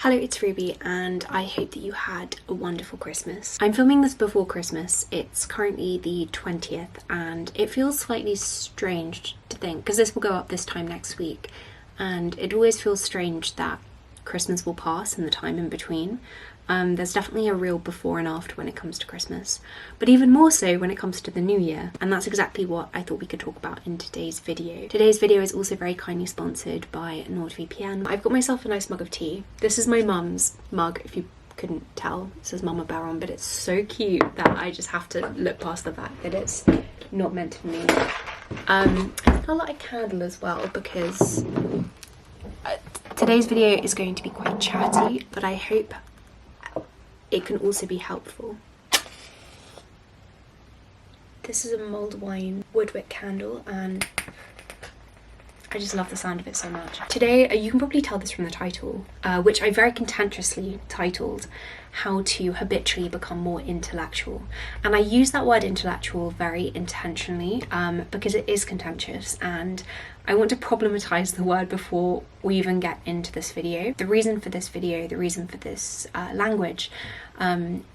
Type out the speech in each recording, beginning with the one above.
Hello, it's Ruby and I hope that you had a wonderful Christmas. I'm filming this before Christmas. It's currently the 20th and it feels slightly strange to think, because this will go up this time next week, and it always feels strange that Christmas will pass and the time in between. There's definitely a real before and after when it comes to Christmas, but even more so when it comes to the new year, and that's exactly what I thought we could talk about in today's video. Today's video is also very kindly sponsored by NordVPN. I've got myself a nice mug of tea. This is my mum's mug, if you couldn't tell. It says Mama Bear on, but it's so cute that I just have to look past the fact that it's not meant for me. I'll light a candle as well because today's video is going to be quite chatty, but I hope it can also be helpful. This is a mulled wine woodwick candle and I just love the sound of it so much. Today, you can probably tell this from the title, which I very contentiously titled How to Habitually Become More Intellectual. And I use that word intellectual very intentionally because it is contentious, and I want to problematize the word before we even get into this video. The reason for this video, the reason for this language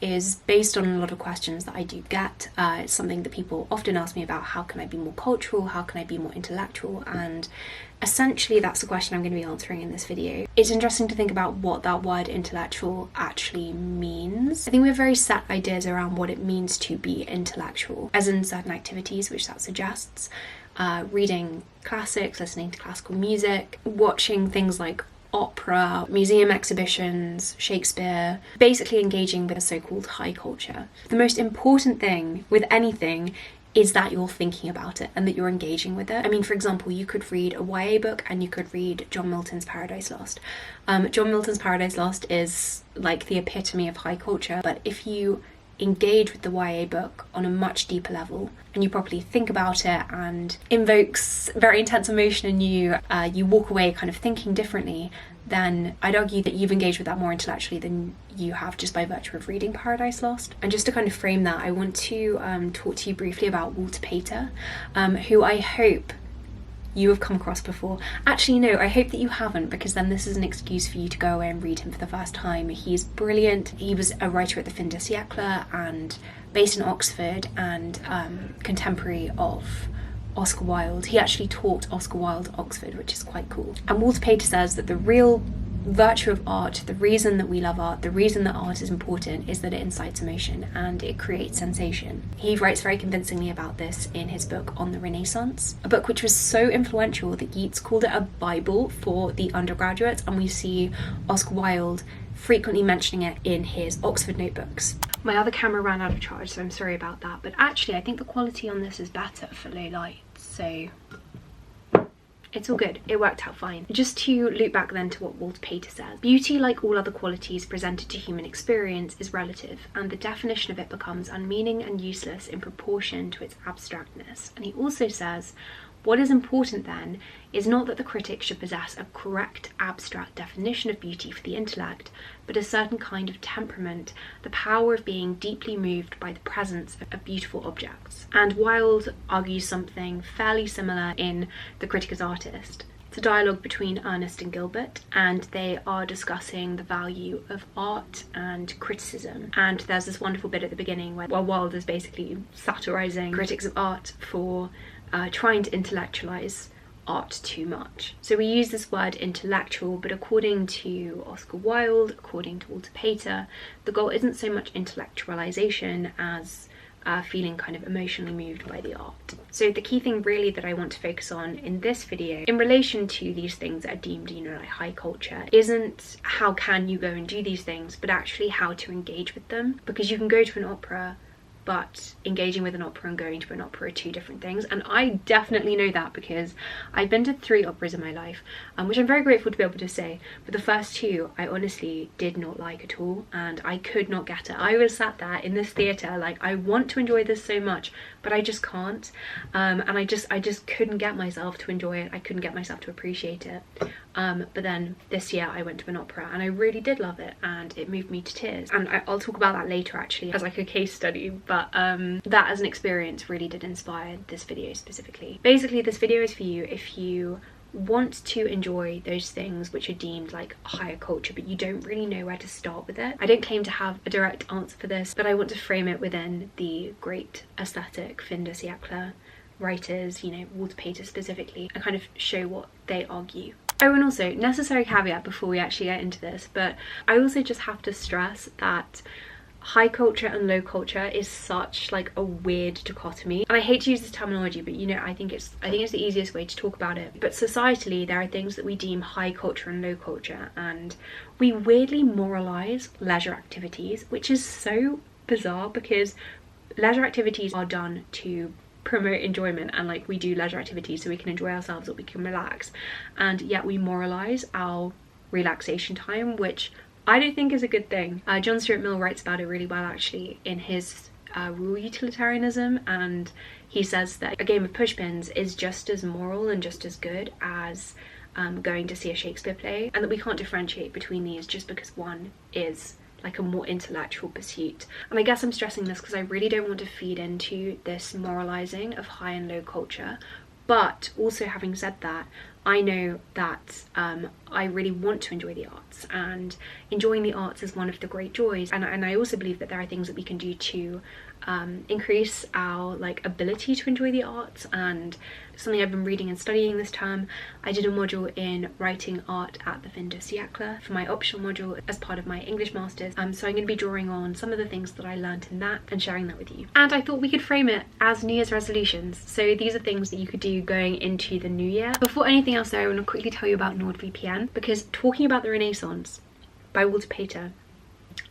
is based on a lot of questions that I do get. It's something that people often ask me about: how can I be more cultural? How can I be more intellectual? And essentially that's the question I'm going to be answering in this video. It's interesting to think about what that word intellectual actually means. I think we have very set ideas around what it means to be intellectual, as in certain activities which that suggests. Reading classics, listening to classical music, watching things like opera, museum exhibitions, Shakespeare, basically engaging with a so-called high culture. The most important thing with anything is that you're thinking about it and that you're engaging with it. I mean, for example, you could read a YA book and you could read John Milton's Paradise Lost. John Milton's Paradise Lost is like the epitome of high culture, but if you engage with the YA book on a much deeper level and you properly think about it and invokes very intense emotion in you, you walk away kind of thinking differently, then I'd argue that you've engaged with that more intellectually than you have just by virtue of reading Paradise Lost. And just to kind of frame that, I want to talk to you briefly about Walter Pater, who I hope you have come across before. Actually, no, I hope that you haven't, because then this is an excuse for you to go away and read him for the first time. He's brilliant. He was a writer at the fin de siècle and based in Oxford and contemporary of Oscar Wilde. He actually taught Oscar Wilde at Oxford, which is quite cool. And Walter Pater says that the real virtue of art, the reason that we love art, the reason that art is important, is that it incites emotion and it creates sensation. He writes very convincingly about this in his book On the Renaissance, a book which was so influential that Yeats called it a Bible for the undergraduates, and we see Oscar Wilde frequently mentioning it in his Oxford notebooks. My other camera ran out of charge, so I'm sorry about that, but actually I think the quality on this is better for low light, so it's all good. It worked out fine. Just to loop back then to what Walter Pater says, beauty, like all other qualities presented to human experience, is relative, and the definition of it becomes unmeaning and useless in proportion to its abstractness. And he also says, what is important then is not that the critic should possess a correct abstract definition of beauty for the intellect, but a certain kind of temperament, the power of being deeply moved by the presence of beautiful objects. And Wilde argues something fairly similar in The Critic as Artist. It's a dialogue between Ernest and Gilbert, and they are discussing the value of art and criticism. And there's this wonderful bit at the beginning where Wilde is basically satirising critics of art for trying to intellectualize art too much. So we use this word intellectual, but according to Oscar Wilde, according to Walter Pater, the goal isn't so much intellectualization as feeling kind of emotionally moved by the art. So the key thing really that I want to focus on in this video in relation to these things that are deemed, like high culture, isn't how can you go and do these things, but actually how to engage with them. Because you can go to an opera, but engaging with an opera and going to an opera are two different things, and I definitely know that because I've been to 3 operas in my life, which I'm very grateful to be able to say, but the first 2 I honestly did not like at all, and I could not get it. I was sat there in this theatre like, I want to enjoy this so much, but I just can't, and I just couldn't get myself to enjoy it. I couldn't get myself to appreciate it. But then this year I went to an opera and I really did love it, and it moved me to tears, and I'll talk about that later actually as like a case study, but that as an experience really did inspire this video specifically. Basically this video is for you if you want to enjoy those things which are deemed like higher culture, but you don't really know where to start with it. I don't claim to have a direct answer for this, but I want to frame it within the great aesthetic fin de siècle writers, you know, Walter Pater specifically, and kind of show what they argue. Oh, and also, necessary caveat before we actually get into this, but I also just have to stress that high culture and low culture is such like a weird dichotomy, and I hate to use this terminology, but you know, I think it's the easiest way to talk about it. But societally, there are things that we deem high culture and low culture, and we weirdly moralize leisure activities, which is so bizarre because leisure activities are done to promote enjoyment, and like we do leisure activities so we can enjoy ourselves or we can relax, and yet we moralize our relaxation time, which I don't think is a good thing. John Stuart Mill writes about it really well actually in his Rural Utilitarianism, and he says that a game of pushpins is just as moral and just as good as going to see a Shakespeare play, and that we can't differentiate between these just because one is like a more intellectual pursuit. And I guess I'm stressing this because I really don't want to feed into this moralizing of high and low culture, but also having said that, I know that I really want to enjoy the arts, and enjoying the arts is one of the great joys, and I also believe that there are things that we can do to increase our like ability to enjoy the arts. And something I've been reading and studying this term, I did a module in writing art at the fin de siècle for my optional module as part of my English masters, so I'm going to be drawing on some of the things that I learned in that and sharing that with you. And I thought we could frame it as New Year's resolutions, so these are things that you could do going into the new year. Before anything else though, I want to quickly tell you about NordVPN, because talking about the Renaissance by Walter Pater,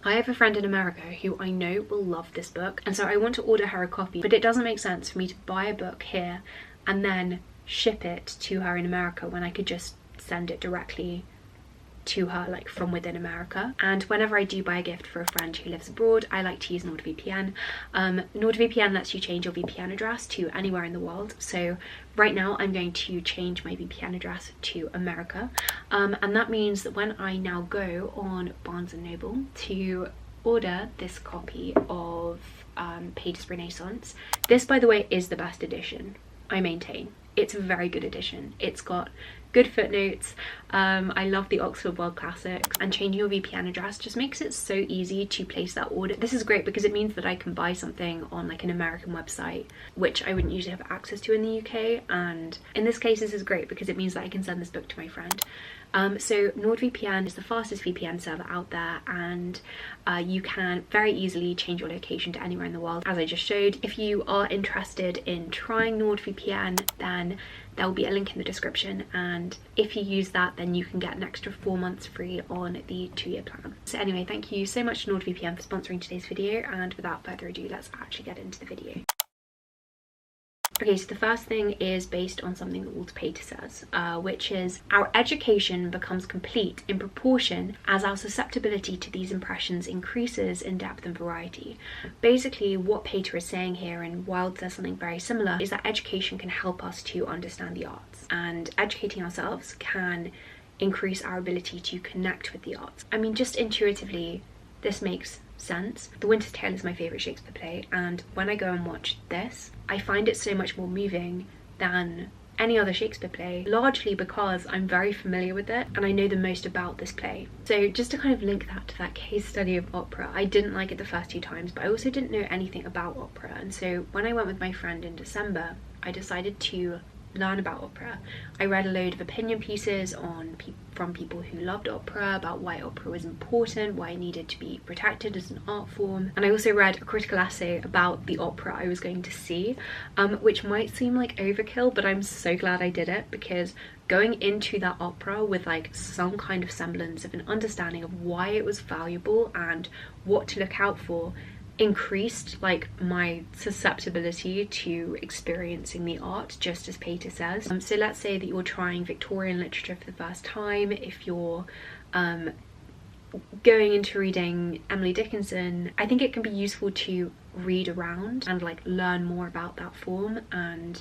I have a friend in America who I know will love this book, and so I want to order her a copy, but it doesn't make sense for me to buy a book here and then ship it to her in America when I could just send it directly to her like from within America. And whenever I do buy a gift for a friend who lives abroad, I like to use NordVPN. NordVPN lets you change your VPN address to anywhere in the world, so right now I'm going to change my VPN address to America, and that means that when I now go on Barnes & Noble to order this copy of Pater's Renaissance, this by the way is the best edition, I maintain. It's a very good edition. It's got good footnotes. I love the Oxford World Classics, and changing your VPN address just makes it so easy to place that order. This is great because it means that I can buy something on like an American website, which I wouldn't usually have access to in the UK, and in this case this is great because it means that I can send this book to my friend. So NordVPN is the fastest VPN server out there, and you can very easily change your location to anywhere in the world, as I just showed. If you are interested in trying NordVPN, then there will be a link in the description, and if you use that then you can get an extra 4 months free on the 2-year plan. So anyway, thank you so much to NordVPN for sponsoring today's video, and without further ado, let's actually get into the video. Okay, so the first thing is based on something that Walter Pater says, which is our education becomes complete in proportion as our susceptibility to these impressions increases in depth and variety. Basically, what Pater is saying here, and Wilde says something very similar, is that education can help us to understand the arts, and educating ourselves can increase our ability to connect with the arts. I mean, just intuitively, this makes sense. The Winter's Tale is my favourite Shakespeare play, and when I go and watch this, I find it so much more moving than any other Shakespeare play, largely because I'm very familiar with it and I know the most about this play. So just to kind of link that to that case study of opera, I didn't like it the first 2 times, but I also didn't know anything about opera, and so when I went with my friend in December, I decided to learn about opera. I read a load of opinion pieces on from people who loved opera about why opera was important, why it needed to be protected as an art form, and I also read a critical essay about the opera I was going to see, which might seem like overkill, but I'm so glad I did it, because going into that opera with like some kind of semblance of an understanding of why it was valuable and what to look out for increased like my susceptibility to experiencing the art, just as Pater says. So let's say that you're trying Victorian literature for the first time. If you're going into reading Emily Dickinson, I think it can be useful to read around and like learn more about that form and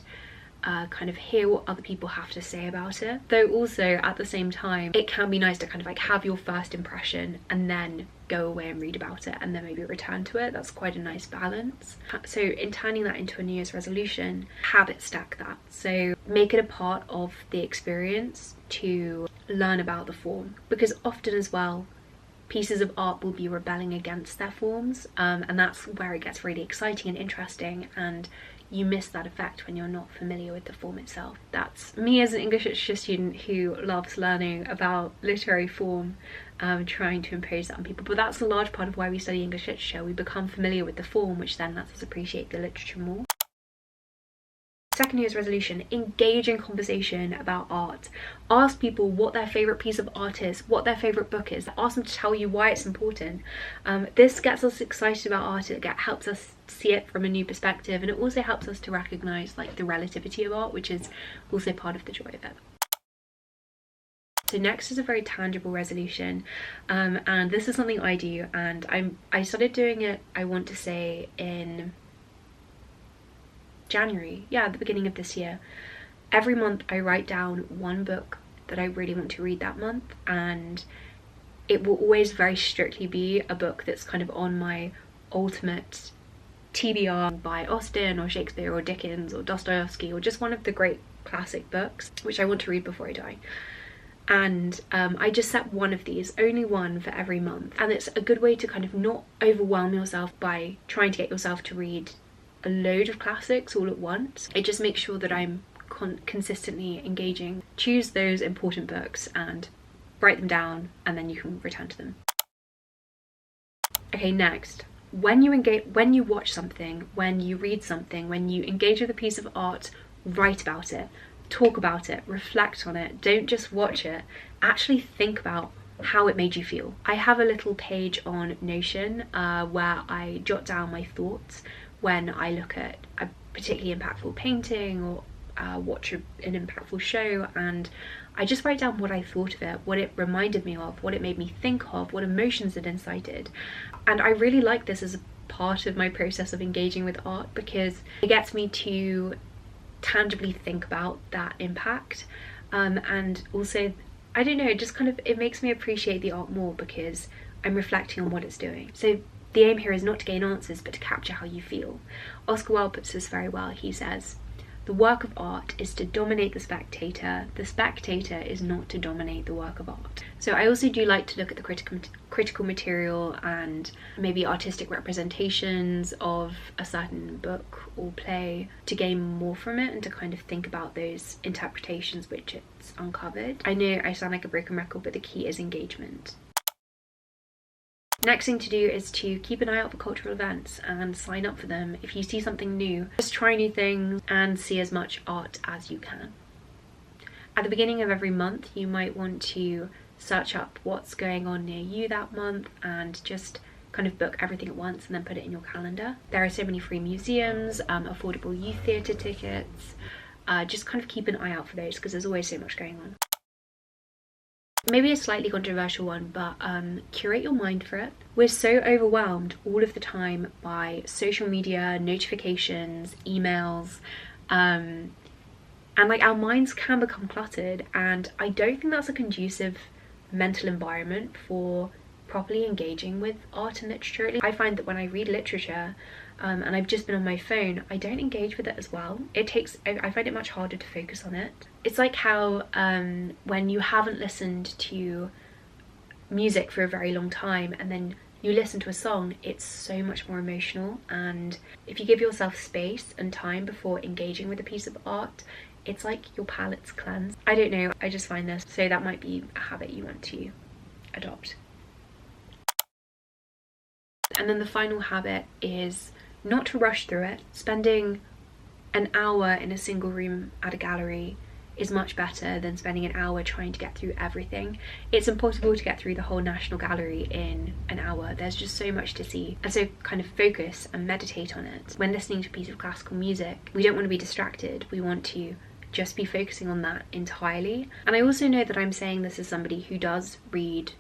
kind of hear what other people have to say about it. Though also at the same time, it can be nice to kind of like have your first impression and then go away and read about it and then maybe return to it. That's quite a nice balance. So in turning that into a New Year's resolution, habit stack that. So make it a part of the experience to learn about the form, because often as well, pieces of art will be rebelling against their forms, and that's where it gets really exciting and interesting, and you miss that effect when you're not familiar with the form itself. That's me as an English literature student who loves learning about literary form, trying to impose that on people. But that's a large part of why we study English literature. We become familiar with the form, which then lets us appreciate the literature more. Second New Year's resolution, engage in conversation about art. Ask people what their favourite piece of art is, what their favourite book is. Ask them to tell you why it's important. This gets us excited about art. It helps us see it from a new perspective, and it also helps us to recognise like the relativity of art, which is also part of the joy of it. So next is a very tangible resolution, and this is something I do, and I started doing it, I want to say, in January, at the beginning of this year. Every month I write down one book that I really want to read that month, and it will always very strictly be a book that's kind of on my ultimate TBR by Austen or Shakespeare or Dickens or Dostoevsky, or just one of the great classic books which I want to read before I die. And I just set one of these, only one for every month, and it's a good way to kind of not overwhelm yourself by trying to get yourself to read a load of classics all at once. It just makes sure that I'm consistently engaging. Choose those important books and write them down, and then you can return to them. Okay, next, when you watch something, when you read something, when you engage with a piece of art, write about it, talk about it, reflect on it. Don't just watch it, actually think about how it made you feel. I have a little page on Notion where I jot down my thoughts when I look at a particularly impactful painting or watch an impactful show, and I just write down what I thought of it, what it reminded me of, what it made me think of, what emotions it incited. And I really like this as a part of my process of engaging with art, because it gets me to tangibly think about that impact, and also, I don't know, just kind of, it makes me appreciate the art more because I'm reflecting on what it's doing. So the aim here is not to gain answers, but to capture how you feel. Oscar Wilde puts this very well. He says, "The work of art is to dominate the spectator. The spectator is not to dominate the work of art." So I also do like to look at the critical material and maybe artistic representations of a certain book or play to gain more from it and to kind of think about those interpretations which it's uncovered. I know I sound like a broken record, but the key is engagement. Next thing to do is to keep an eye out for cultural events and sign up for them. If you see something new, just try new things and see as much art as you can. At the beginning of every month, you might want to search up what's going on near you that month and just kind of book everything at once and then put it in your calendar. There are so many free museums, affordable youth theatre tickets. Just kind of keep an eye out for those because there's always so much going on. Maybe a slightly controversial one, but curate your mind for it. We're so overwhelmed all of the time by social media, notifications, emails, and like our minds can become cluttered, and I don't think that's a conducive mental environment for properly engaging with art and literature. I find that when I read literature and I've just been on my phone, I don't engage with it as well. I find it much harder to focus on it. It's like how when you haven't listened to music for a very long time and then you listen to a song, it's so much more emotional, and if you give yourself space and time before engaging with a piece of art, it's like your palate's cleansed. I don't know, I just find this, so that might be a habit you want to adopt. And then the final habit is not to rush through it. Spending an hour in a single room at a gallery is much better than spending an hour trying to get through everything. It's impossible to get through the whole National Gallery in an hour. There's just so much to see. And so kind of focus and meditate on it. When listening to a piece of classical music, we don't want to be distracted. We want to just be focusing on that entirely. And I also know that I'm saying this as somebody who does read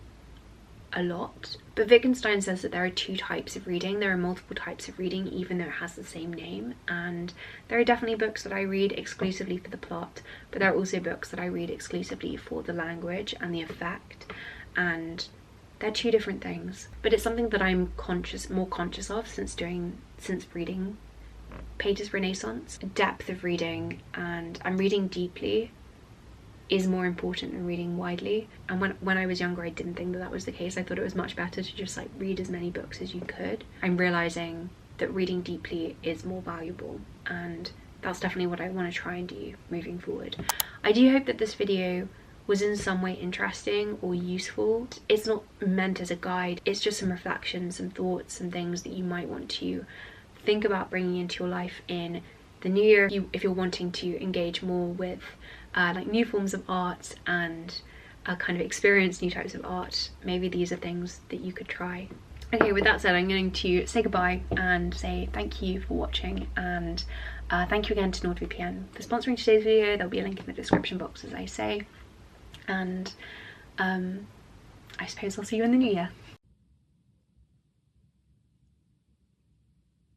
a lot. But Wittgenstein says that there are two types of reading. There are multiple types of reading, even though it has the same name. And there are definitely books that I read exclusively for the plot, but there are also books that I read exclusively for the language and the effect. And they're two different things. But it's something that I'm more conscious of since reading Pater's Renaissance. Depth of reading, and I'm reading deeply, is more important than reading widely. And when I was younger, I didn't think that was the case. I thought it was much better to just like read as many books as you could. I'm realizing that reading deeply is more valuable, and that's definitely what I want to try and do moving forward. I do hope that this video was in some way interesting or useful. It's not meant as a guide, it's just some reflections, some thoughts, some things that you might want to think about bringing into your life in the new year, if you're wanting to engage more with like new forms of art and kind of experience new types of art. Maybe these are things that you could try. Okay, with that said, I'm going to say goodbye and say thank you for watching, and thank you again to NordVPN for sponsoring today's video. There'll be a link in the description box, as I say, and I suppose I'll see you in the new year.